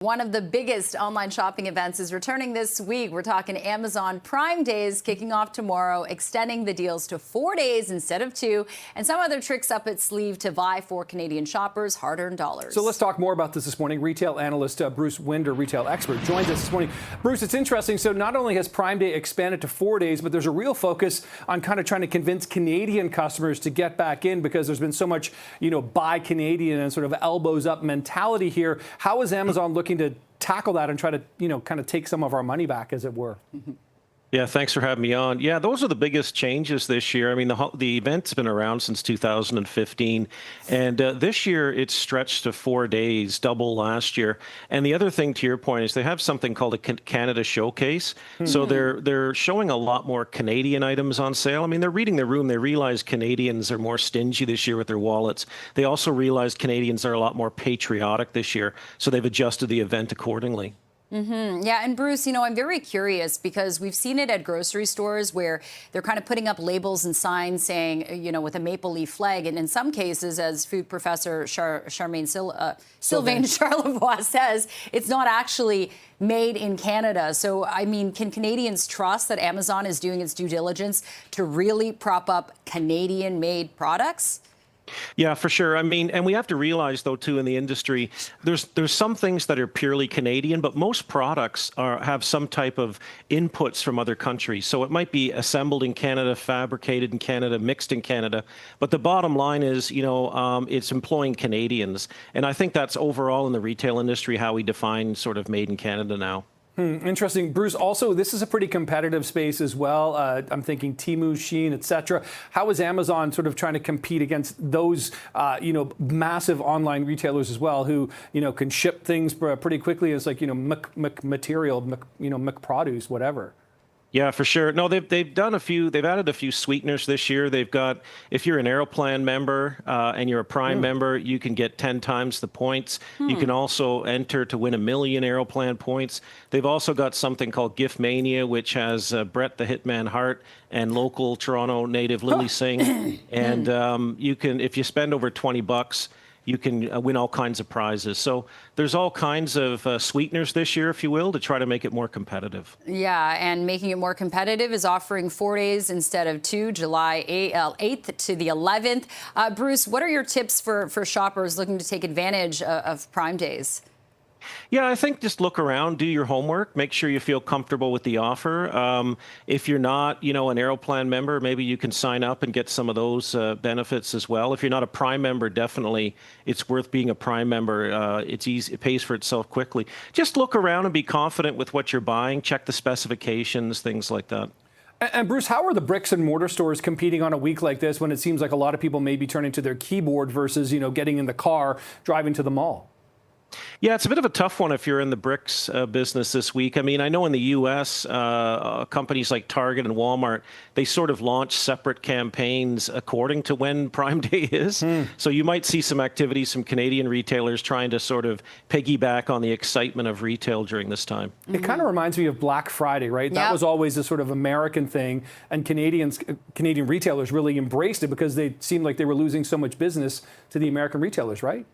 One of the biggest online shopping events is returning this week. We're talking Amazon Prime Days kicking off tomorrow, extending the deals to 4 days instead of 2, and some other tricks up its sleeve to vie for Canadian shoppers' hard-earned dollars. So let's talk more about this morning. Retail analyst Bruce Winder, retail expert, joins us this morning. Bruce, it's interesting. So not only has Prime Day expanded to 4 days, but there's a real focus on kind of trying to convince Canadian customers to get back in because there's been so much, buy Canadian and sort of elbows up mentality here. How is Amazon looking to tackle that and try to, kind of take some of our money back, as it were? Yeah, thanks for having me on. Yeah, those are the biggest changes this year. I mean, the event's been around since 2015, and this year it's stretched to 4 days, double last year. And the other thing, to your point, is they have something called a Canada Showcase. So they're showing a lot more Canadian items on sale. I mean, they're reading the room. They realize Canadians are more stingy this year with their wallets. They also realize Canadians are a lot more patriotic this year, so they've adjusted the event accordingly. Yeah, and Bruce, I'm very curious because we've seen it at grocery stores where they're kind of putting up labels and signs saying, with a maple leaf flag. And in some cases, as food professor Sylvain Charlevoix says, it's not actually made in Canada. So, I mean, can Canadians trust that Amazon is doing its due diligence to really prop up Canadian-made products? Yeah, for sure. I mean, and we have to realize, though, too, in the industry, there's some things that are purely Canadian, but most products have some type of inputs from other countries. So it might be assembled in Canada, fabricated in Canada, mixed in Canada. But the bottom line is, it's employing Canadians. And I think that's overall in the retail industry how we define sort of made in Canada now. Interesting. Bruce, also, this is a pretty competitive space as well. I'm thinking Temu, Shein, et cetera. How is Amazon sort of trying to compete against those, massive online retailers as well who, can ship things pretty quickly as like, material, McProduce, whatever? Yeah, for sure. No, they've done a few. They've added a few sweeteners this year. They've got, if you're an Aeroplan member and you're a Prime member, you can get 10 times the points. You can also enter to win 1 million Aeroplan points. They've also got something called Gift Mania, which has Brett the Hitman Hart and local Toronto native Lily Singh. And you can, if you spend over $20, you can win all kinds of prizes. So there's all kinds of sweeteners this year, if you will, to try to make it more competitive. Yeah, and making it more competitive is offering 4 days instead of 2, July 8th to the 11th. Bruce, what are your tips for shoppers looking to take advantage of Prime Days? Yeah, I think just look around, do your homework, make sure you feel comfortable with the offer. If you're not, an Aeroplan member, maybe you can sign up and get some of those benefits as well. If you're not a Prime member, definitely it's worth being a Prime member. It's easy, it pays for itself quickly. Just look around and be confident with what you're buying, check the specifications, things like that. And Bruce, how are the bricks and mortar stores competing on a week like this when it seems like a lot of people may be turning to their keyboard versus, getting in the car, driving to the mall? Yeah, it's a bit of a tough one if you're in the bricks business this week. I mean, I know in the U.S., companies like Target and Walmart, they sort of launch separate campaigns according to when Prime Day is. So you might see some activities from Canadian retailers trying to sort of piggyback on the excitement of retail during this time. It kind of reminds me of Black Friday, right? That was always a sort of American thing, and Canadian retailers really embraced it because they seemed like they were losing so much business to the American retailers, right?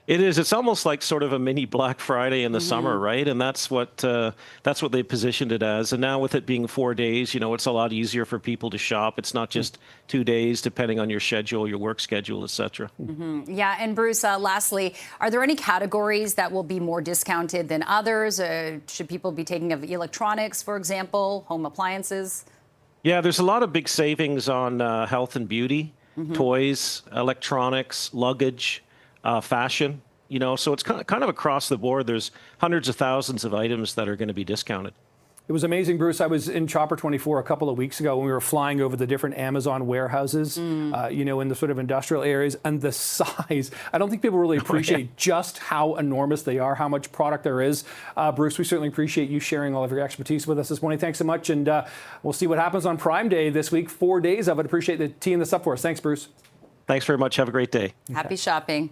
It is. It's almost like sort of a mini Black Friday in the summer, right? And that's what they positioned it as. And now with it being 4 days, it's a lot easier for people to shop. It's not just 2 days, depending on your schedule, your work schedule, et cetera. Yeah. And Bruce, lastly, are there any categories that will be more discounted than others? Should people be taking of electronics, for example, home appliances? Yeah, there's a lot of big savings on health and beauty, toys, electronics, luggage. Fashion, so it's kind of across the board. There's hundreds of thousands of items that are going to be discounted. It was amazing, Bruce. I was in Chopper 24 a couple of weeks ago when we were flying over the different Amazon warehouses, in the sort of industrial areas, and the size. I don't think people really appreciate just how enormous they are, how much product there is. Bruce, we certainly appreciate you sharing all of your expertise with us this morning. Thanks so much, and we'll see what happens on Prime Day this week. 4 days of it. Appreciate the team that's up for us. Thanks, Bruce. Thanks very much. Have a great day. Happy shopping.